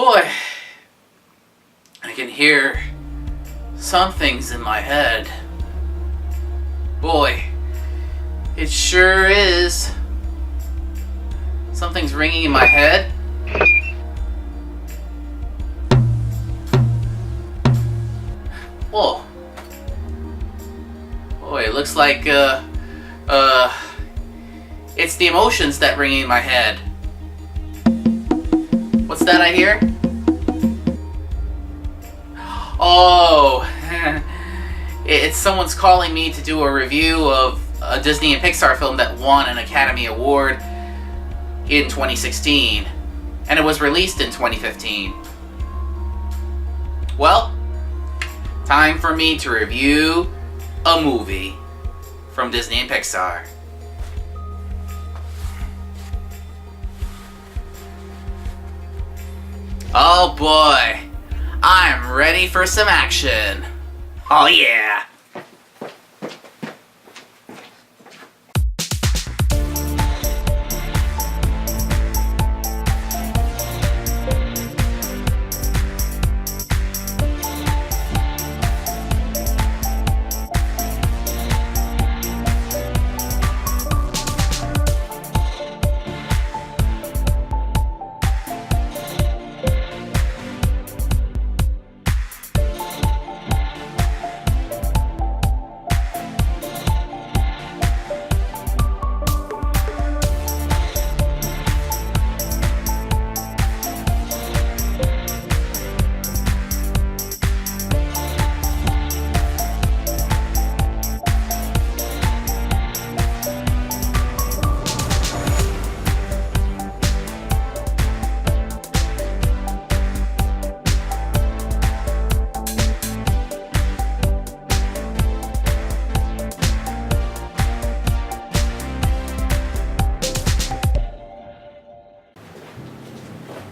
Boy, I can hear some things in my head. Boy, it sure is. Something's ringing in my head. Whoa. Boy, it looks like, it's the emotions that ring in my head. What's that I hear? Oh, it's someone's calling me to do a review of a Disney and Pixar film that won an Academy Award in 2016, and it was released in 2015. Well, time for me to review a movie from Disney and Pixar. Oh boy, I'm ready for some action. Oh yeah.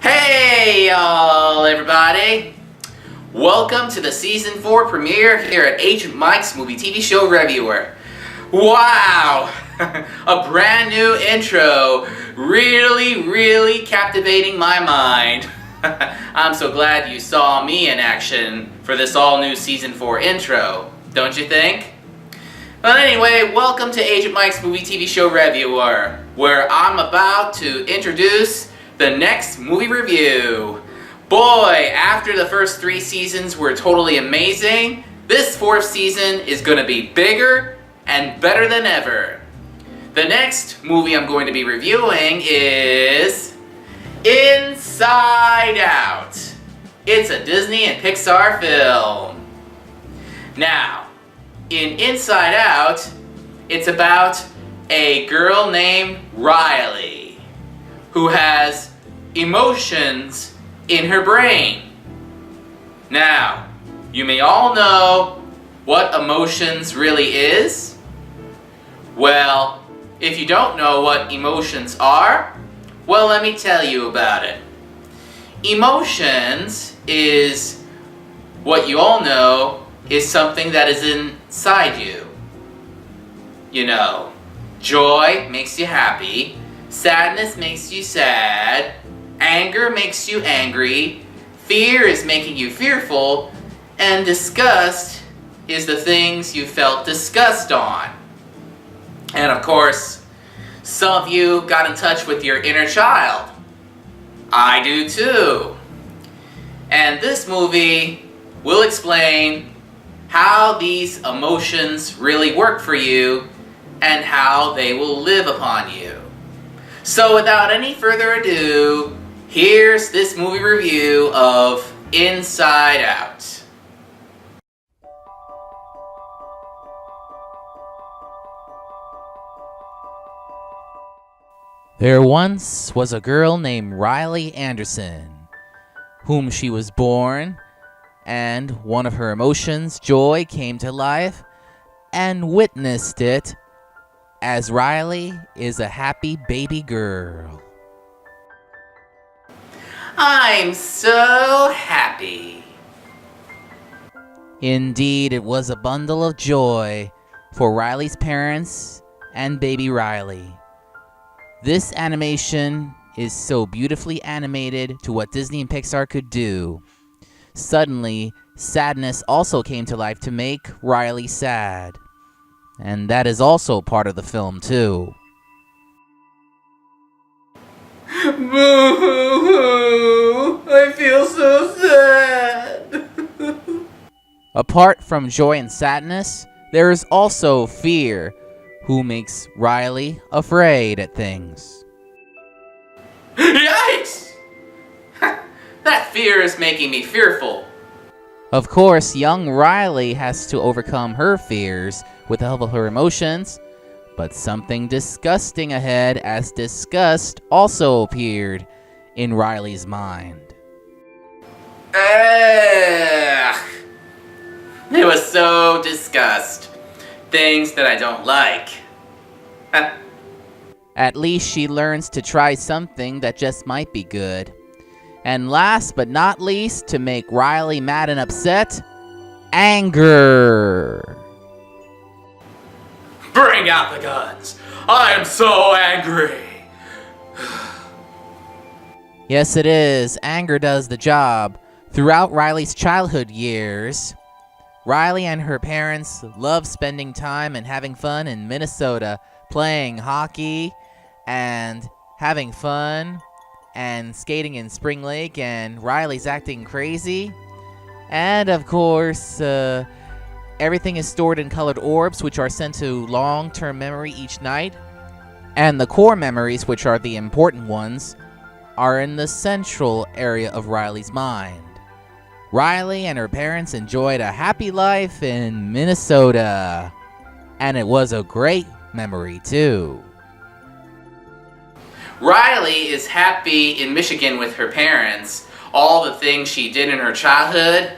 Hey y'all, everybody! Welcome to the Season 4 premiere here at Agent Mike's movie TV show Revewer. Wow! A brand new intro, really captivating my mind. I'm so glad you saw me in action for this all-new Season 4 intro, don't you think? But anyway, welcome to Agent Mike's movie TV show Revewer, where I'm about to introduce the next movie review. Boy, after the first 3 seasons were totally amazing, this 4th season is going to be bigger and better than ever. The next movie I'm going to be reviewing is Inside Out. It's a Disney and Pixar film. Now, in Inside Out, it's about a girl named Riley who has emotions in her brain. Now, you may all know what emotions really is. Well, if you don't know what emotions are, well, let me tell you about it. Emotions is what you all know is something that is inside you. You know, joy makes you happy, sadness makes you sad, anger makes you angry, fear is making you fearful, and disgust is the things you felt disgust on. And of course, some of you got in touch with your inner child. I do too. And this movie will explain how these emotions really work for you and how they will live upon you. So without any further ado, here's this movie review of Inside Out. There once was a girl named Riley Anderson, whom she was born, and one of her emotions, joy, came to life and witnessed it as Riley is a happy baby girl. I'm so happy. Indeed, it was a bundle of joy for Riley's parents and baby Riley. This animation is so beautifully animated to what Disney and Pixar could do. Suddenly, sadness also came to life to make Riley sad. And that is also part of the film, too. Boo-hoo-hoo! I feel so sad! Apart from joy and sadness, there is also fear, who makes Riley afraid at things. Yikes! That fear is making me fearful. Of course, young Riley has to overcome her fears with the help of her emotions, but something disgusting ahead as disgust also appeared in Riley's mind. Ugh. It was so disgust. Things that I don't like. At least she learns to try something that just might be good. And last but not least, to make Riley mad and upset, anger. Bring out the guns. I am so angry. Yes, it is. Anger does the job. Throughout Riley's childhood years, Riley and her parents love spending time and having fun in Minnesota, playing hockey and having fun and skating in Spring Lake, and Riley's acting crazy. And of course, everything is stored in colored orbs, which are sent to long-term memory each night. And the core memories, which are the important ones, are in the central area of Riley's mind. Riley and her parents enjoyed a happy life in Minnesota. And it was a great memory, too. Riley is happy in Michigan with her parents. All the things she did in her childhood.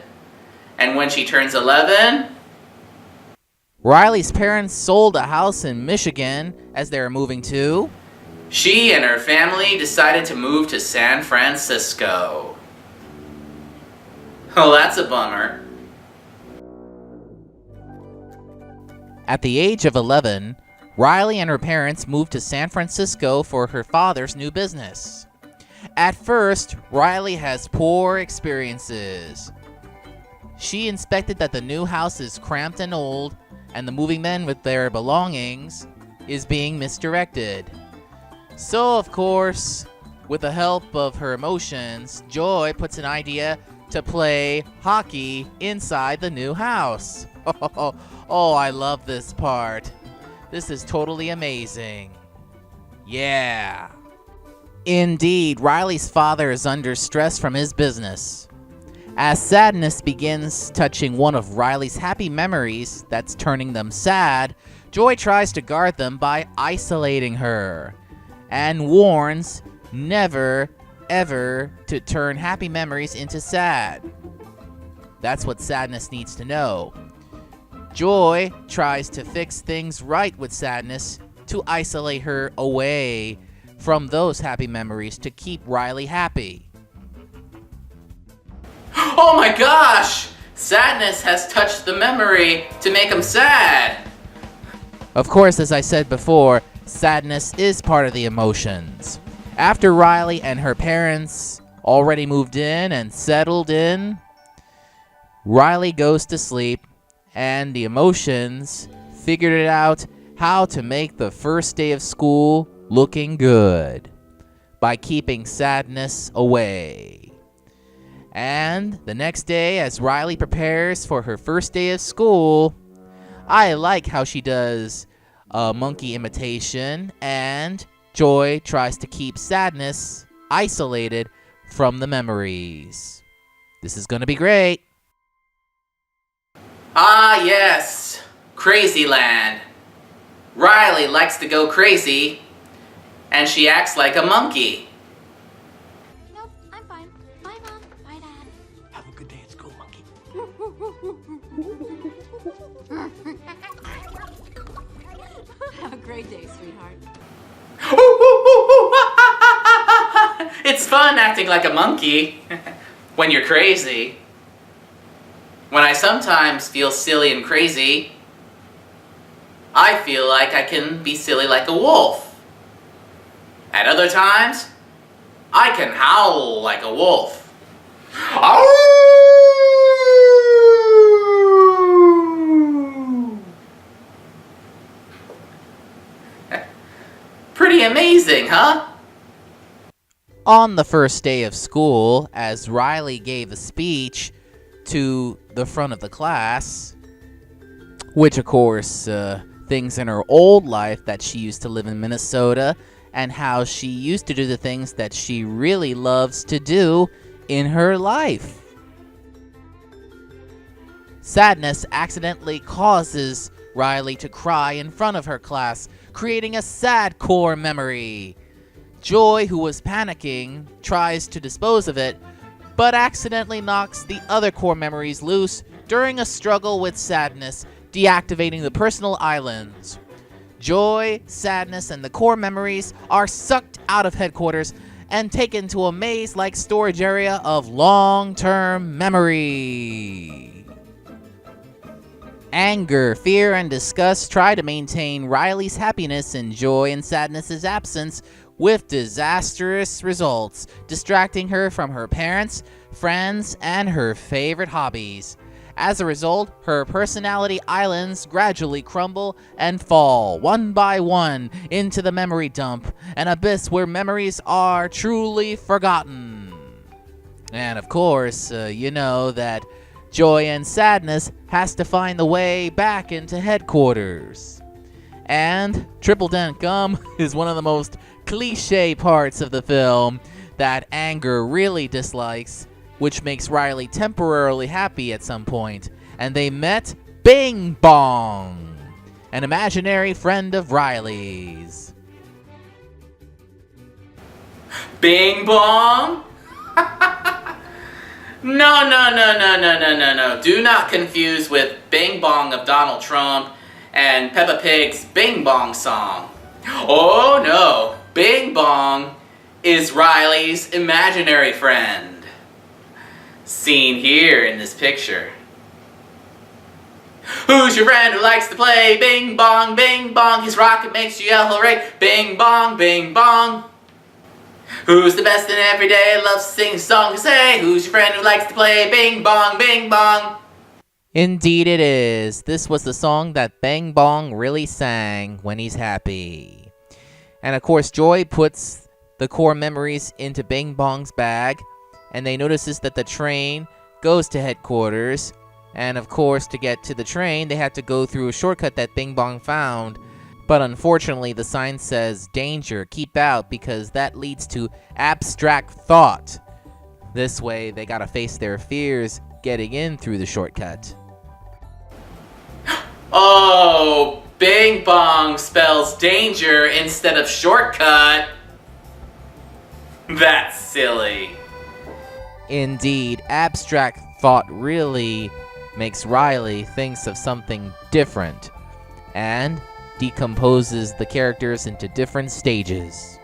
And when she turns 11... Riley's parents sold a house in Michigan as they were moving to... She and her family decided to move to San Francisco. Oh, that's a bummer. At the age of 11, Riley and her parents moved to San Francisco for her father's new business. At first, Riley has poor experiences. She inspected that the new house is cramped and old, and the moving men with their belongings is being misdirected. So, of course, with the help of her emotions, Joy puts an idea to play hockey inside the new house. Oh, I love this part. This is totally amazing. Yeah. Indeed, Riley's father is under stress from his business. As sadness begins touching one of Riley's happy memories that's turning them sad, Joy tries to guard them by isolating her and warns never, ever to turn happy memories into sad. That's what sadness needs to know. Joy tries to fix things right with sadness to isolate her away from those happy memories to keep Riley happy. Oh my gosh! Sadness has touched the memory to make him sad! Of course, as I said before, sadness is part of the emotions. After Riley and her parents already moved in and settled in, Riley goes to sleep, and the emotions figured it out how to make the first day of school looking good by keeping sadness away. And the next day, as Riley prepares for her first day of school, I like how she does a monkey imitation, and Joy tries to keep sadness isolated from the memories. This is going to be great. Ah, yes. Crazy Land. Riley likes to go crazy, and she acts like a monkey. Nope, I'm fine. Bye, Mom. Bye, Dad. Have a good day at school, monkey. Have a great day, sweetheart. It's fun acting like a monkey when you're crazy. When I sometimes feel silly and crazy, I feel like I can be silly like a wolf. At other times, I can howl like a wolf. Pretty amazing, huh? On the first day of school, as Riley gave a speech to the front of the class, which of course, things in her old life that she used to live in Minnesota, and how she used to do the things that she really loves to do in her life. Sadness accidentally causes Riley to cry in front of her class, creating a sad core memory. Joy, who was panicking, tries to dispose of it, but accidentally knocks the other core memories loose during a struggle with Sadness, deactivating the personal islands. Joy, Sadness, and the core memories are sucked out of headquarters and taken to a maze-like storage area of long-term memory. Anger, fear, and disgust try to maintain Riley's happiness in Joy and Sadness's absence, with disastrous results, distracting her from her parents, friends, and her favorite hobbies. As a result, her personality islands gradually crumble and fall, one by one, into the memory dump, an abyss where memories are truly forgotten. And of course, you know that Joy and Sadness has to find the way back into headquarters. And Triple Dent Gum is one of the most cliche parts of the film that Anger really dislikes, which makes Riley temporarily happy at some point. And they met Bing Bong, an imaginary friend of Riley's. Bing Bong? No. Do not confuse with Bing Bong of Donald Trump and Peppa Pig's Bing Bong song. Oh no, Bing Bong is Riley's imaginary friend. Seen here in this picture. Who's your friend who likes to play bing bong, bing bong? His rocket makes you yell hooray, bing bong, bing bong. Who's the best in every day, loves to sing a song to say? Who's your friend who likes to play bing bong, bing bong? Indeed it is. This was the song that Bing Bong really sang when he's happy. And of course, Joy puts the core memories into Bing Bong's bag, and they notices that the train goes to headquarters. And of course, to get to the train, they have to go through a shortcut that Bing Bong found. But unfortunately, the sign says, danger, keep out, because that leads to abstract thought. This way, they gotta face their fears getting in through the shortcut. Oh, Bing Bong spells danger instead of shortcut. That's silly. Indeed, abstract thought really makes Riley thinks of something different and decomposes the characters into different stages.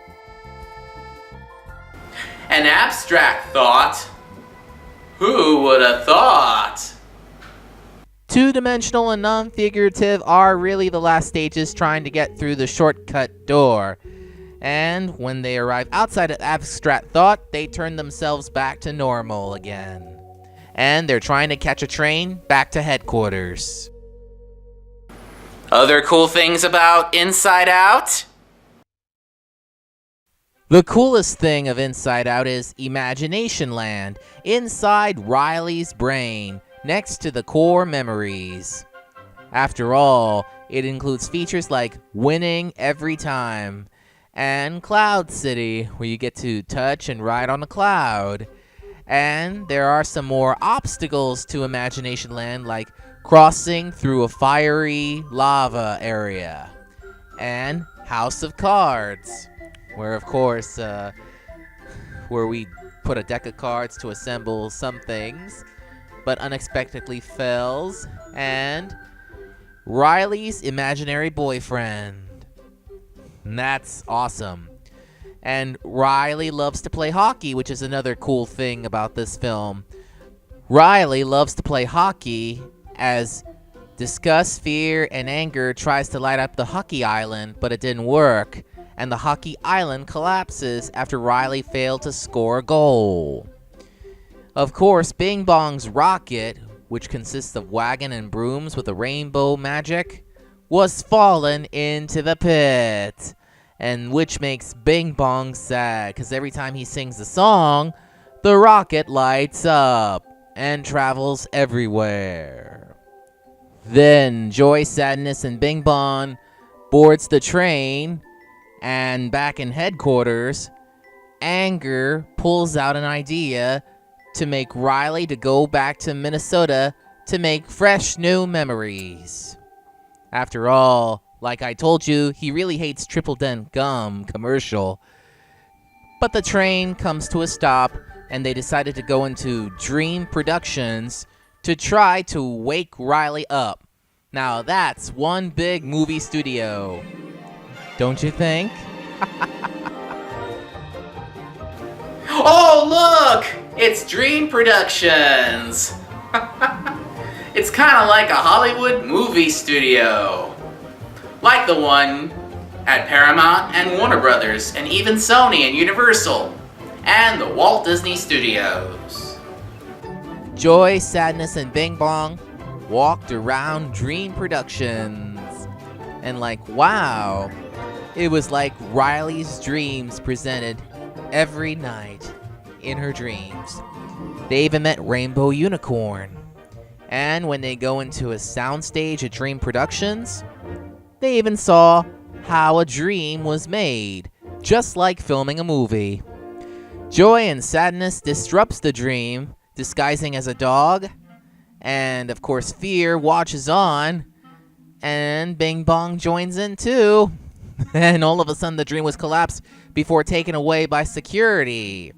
An abstract thought? Who would have thought? Two-dimensional and non-figurative are really the last stages trying to get through the shortcut door. And when they arrive outside of abstract thought, they turn themselves back to normal again. And they're trying to catch a train back to headquarters. Other cool things about Inside Out? The coolest thing of Inside Out is Imagination Land, inside Riley's brain, next to the core memories. After all, it includes features like winning every time, and Cloud City, where you get to touch and ride on a cloud. And there are some more obstacles to Imagination Land, like crossing through a fiery lava area, and House of Cards, where of course, where we put a deck of cards to assemble some things, but unexpectedly fails, and Riley's imaginary boyfriend. And that's awesome. And Riley loves to play hockey, which is another cool thing about this film. Riley loves to play hockey as disgust, fear, and anger tries to light up the hockey island, but it didn't work. and the hockey island collapses after Riley failed to score a goal. Of course, Bing Bong's rocket, which consists of wagon and brooms with a rainbow magic, was fallen into the pit, and which makes Bing Bong sad, because every time he sings the song, the rocket lights up and travels everywhere. Then Joy, Sadness, and Bing Bong boards the train, and back in headquarters, Anger pulls out an idea to make Riley to go back to Minnesota to make fresh new memories. After all, like I told you, he really hates Triple Dent Gum commercial. But the train comes to a stop, and they decided to go into Dream Productions to try to wake Riley up. Now that's one big movie studio, don't you think? Oh, look! It's Dream Productions! It's kind of like a Hollywood movie studio. Like the one at Paramount and Warner Brothers, and even Sony and Universal, and the Walt Disney Studios. Joy, Sadness, and Bing Bong walked around Dream Productions. And like, wow, it was like Riley's dreams presented every night in her dreams. They even met Rainbow Unicorn. And when they go into a soundstage at Dream Productions, they even saw how a dream was made, just like filming a movie. Joy and Sadness disrupts the dream, disguising as a dog, and of course Fear watches on, and Bing Bong joins in too. And all of a sudden the dream was collapsed before taken away by security.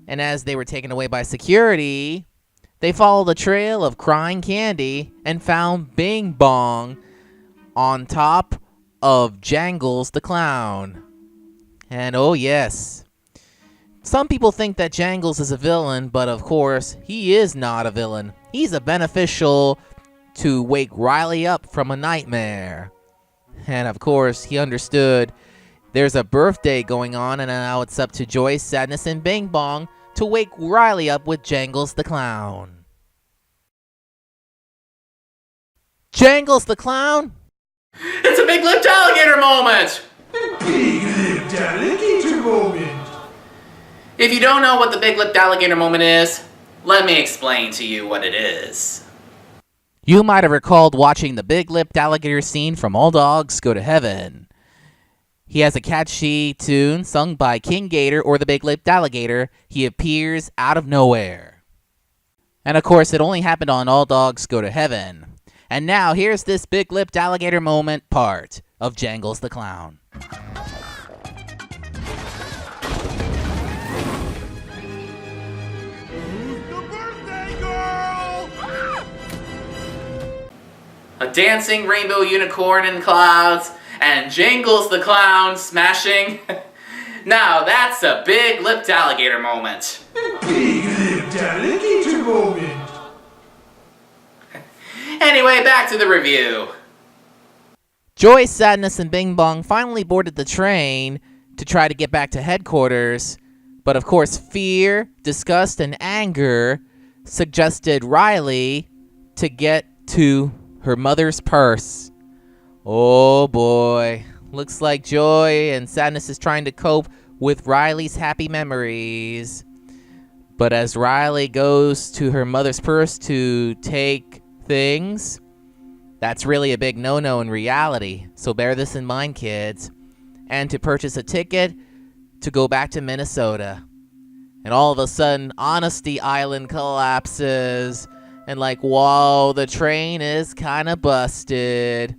And as they were taken away by security, they followed the trail of crying candy and found Bing Bong on top of Jangles the Clown. And oh yes, some people think that Jangles is a villain, but of course, he is not a villain. He's a beneficial to wake Riley up from a nightmare. And of course, he understood there's a birthday going on, and now it's up to Joy, Sadness, and Bing Bong to wake Riley up with Jangles the Clown. Jangles the Clown? It's a Big-Lipped Alligator Moment! Big-Lipped Alligator Moment. If you don't know what the Big-Lipped Alligator Moment is, let me explain to you what it is. You might have recalled watching the Big-Lipped Alligator scene from All Dogs Go to Heaven. He has a catchy tune sung by King Gator or the Big-Lipped Alligator. He appears out of nowhere. And of course, it only happened on All Dogs Go to Heaven. And now, here's this Big-Lipped Alligator Moment part of Jangles the Clown. A dancing rainbow unicorn in clouds, and Jangles the Clown smashing. Now that's a Big-Lipped Alligator Moment. Big-Lipped Alligator Moment. Anyway, back to the review. Joy, Sadness, and Bing Bong finally boarded the train to try to get back to headquarters. But of course, Fear, Disgust, and Anger suggested Riley to get to her mother's purse. Oh boy. Looks like Joy and Sadness is trying to cope with Riley's happy memories. But as Riley goes to her mother's purse to take things, that's really a big no-no in reality. So bear this in mind, kids. And to purchase a ticket to go back to Minnesota. And all of a sudden, Honesty Island collapses. And like, whoa, the train is kind of busted.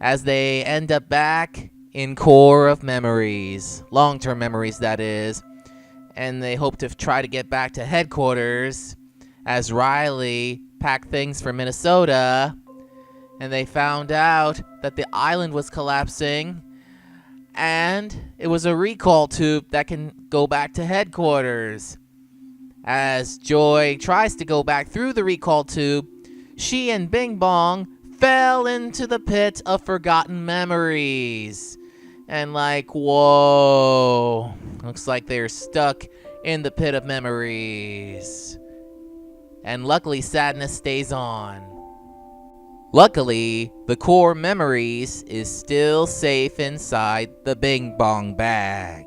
As they end up back in Core of Memories. Long-term memories, that is. And they hope to try to get back to headquarters as Riley packed things for Minnesota. And they found out that the island was collapsing. And it was a recall tube that can go back to headquarters. As Joy tries to go back through the recall tube, she and Bing Bong fell into the pit of forgotten memories. and like, whoa, looks like they're stuck in the pit of memories. And luckily, Sadness stays on. Luckily, the core memories is still safe inside the Bing Bong bag.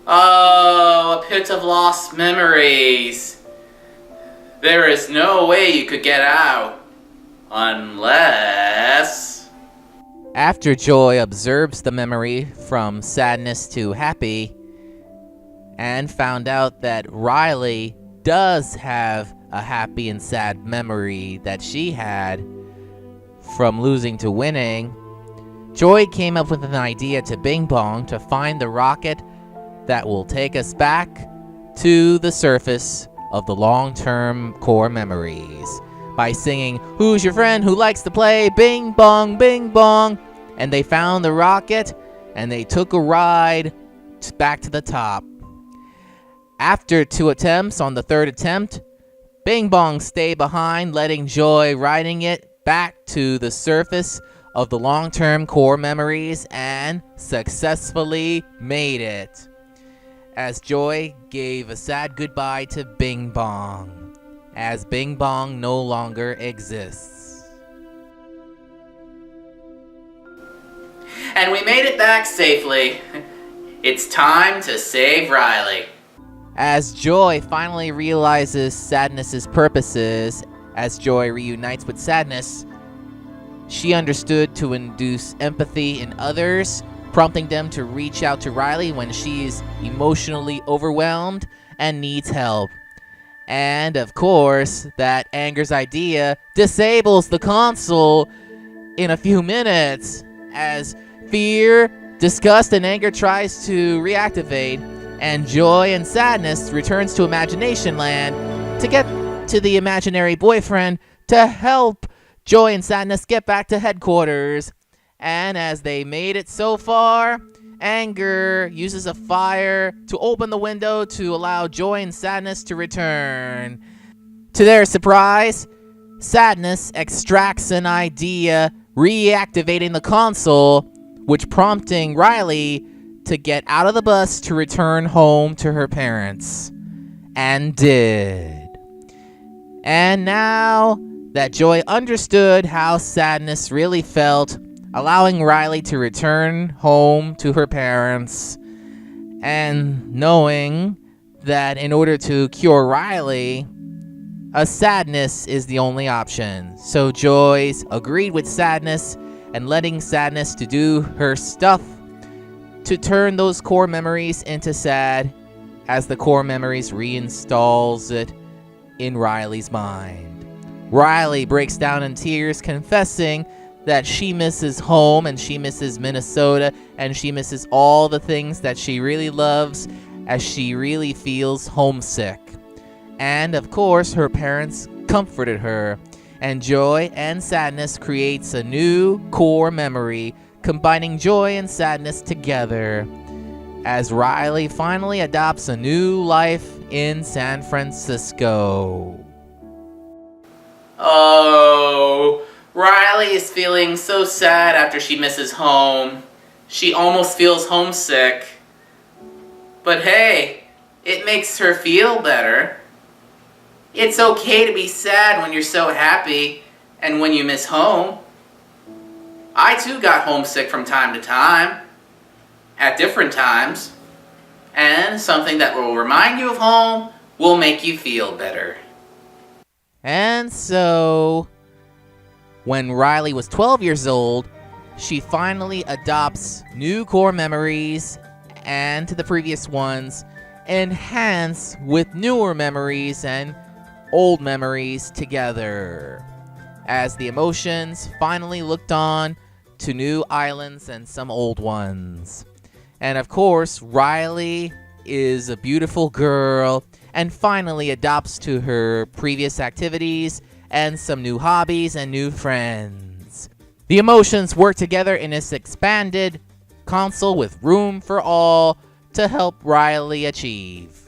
Oh, a pit of lost memories. There is no way you could get out. Unless... After Joy observes the memory from sadness to happy, and found out that Riley does have a happy and sad memory that she had from losing to winning, Joy came up with an idea to Bing Bong to find the rocket that will take us back to the surface of the long-term core memories by singing, "Who's your friend who likes to play Bing Bong, Bing Bong?" And they found the rocket, and they took a ride back to the top. After 2 attempts, on the 3rd attempt, Bing Bong stayed behind, letting Joy riding it back to the surface of the long-term core memories and successfully made it. As Joy gave a sad goodbye to Bing Bong, as Bing Bong no longer exists. And we made it back safely. It's time to save Riley. As Joy finally realizes Sadness's purposes, as Joy reunites with Sadness, she understood to induce empathy in others, prompting them to reach out to Riley when she is emotionally overwhelmed and needs help. And of course, that Anger's idea disables the console in a few minutes, as fear, disgust, and anger tries to reactivate, and Joy and Sadness returns to Imagination Land to get to the imaginary boyfriend to help Joy and Sadness get back to headquarters. And as they made it so far, Anger uses a fire to open the window to allow Joy and Sadness to return. To their surprise, Sadness extracts an idea reactivating the console, which prompting Riley to get out of the bus to return home to her parents. And did. And now that Joy understood how Sadness really felt, allowing Riley to return home to her parents, and knowing that in order to cure Riley, a Sadness is the only option. So Joy's agreed with Sadness and letting Sadness to do her stuff to turn those core memories into sad, as the core memories reinstalls it in Riley's mind. Riley breaks down in tears, confessing that she misses home and she misses Minnesota and she misses all the things that she really loves, as she really feels homesick. And of course, her parents comforted her, and Joy and Sadness creates a new core memory, combining Joy and Sadness together, as Riley finally adopts a new life in San Francisco. Oh, Riley is feeling so sad after she misses home. She almost feels homesick. But hey, it makes her feel better. It's okay to be sad when you're so happy and when you miss home. I too got homesick from time to time, at different times, and something that will remind you of home will make you feel better. And so, when Riley was 12 years old, she finally adopts new core memories, and to the previous ones, enhance with newer memories and old memories together, as the emotions finally looked on to new islands and some old ones. And of course, Riley is a beautiful girl and finally adopts to her previous activities and some new hobbies and new friends. The emotions work together in this expanded console with room for all to help Riley achieve.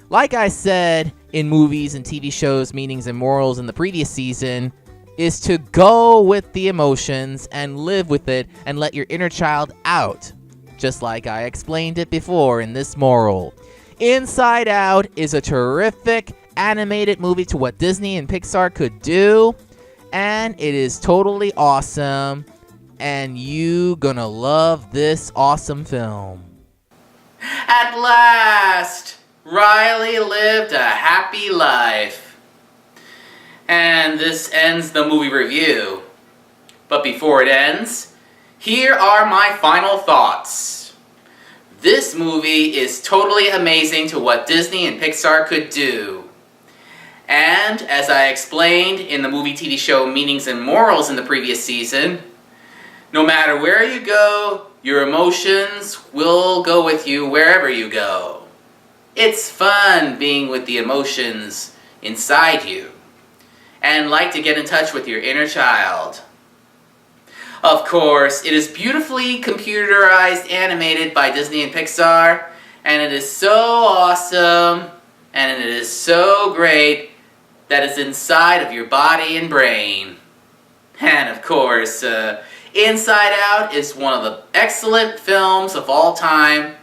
Like I said in movies and TV shows, meanings and morals in the previous season, is to go with the emotions and live with it and let your inner child out, just like I explained it before in this moral. Inside Out is a terrific animated movie to what Disney and Pixar could do, and it is totally awesome, and you gonna love this awesome film. At last, Riley lived a happy life. And this ends the movie review. But before it ends, here are my final thoughts. This movie is totally amazing to what Disney and Pixar could do. And as I explained in the movie TV show Meanings and Morals in the previous season, no matter where you go, your emotions will go with you wherever you go. It's fun being with the emotions inside you, and like to get in touch with your inner child. Of course, it is beautifully computerized animated by Disney and Pixar, and it is so awesome, and it is so great that it's inside of your body and brain. And of course, Inside Out is one of the excellent films of all time,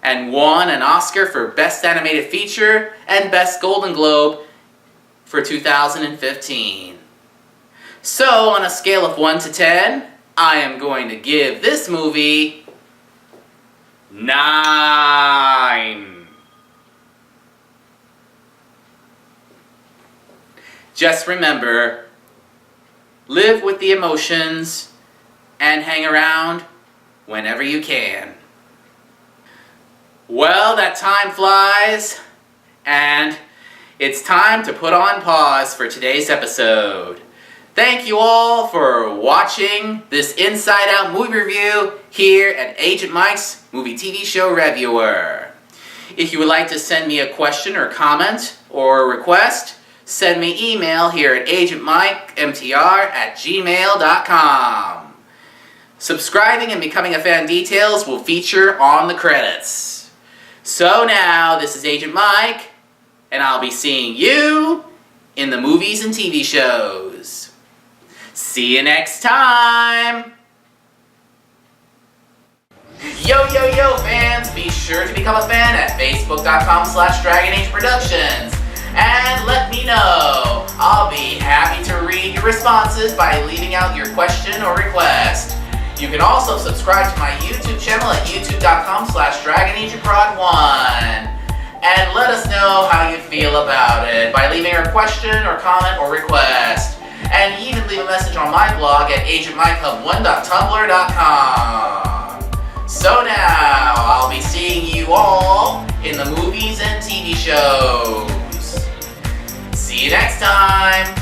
and won an Oscar for Best Animated Feature and Best Golden Globe for 2015. So, on a scale of 1 to 10, I am going to give this movie 9. Just remember, live with the emotions and hang around whenever you can. Well, that time flies, and it's time to put on pause for today's episode. Thank you all for watching this Inside Out movie review here at Agent Mike's Movie TV Show Revewer. If you would like to send me a question or comment or a request, send me email here at agentmikemtr@gmail.com. Subscribing and becoming a fan details will feature on the credits. So now, this is Agent Mike, and I'll be seeing you in the movies and TV shows. See you next time! Yo, yo, yo, fans! Be sure to become a fan at facebook.com/DragonAgeProductions. And let me know. I'll be happy to read your responses by leaving out your question or request. You can also subscribe to my YouTube channel at youtube.com/DragonAgentProd1. And let us know how you feel about it by leaving a question or comment or request. And even leave a message on my blog at agentmikehub1.tumblr.com. So now, I'll be seeing you all in the movies and TV shows. See you next time!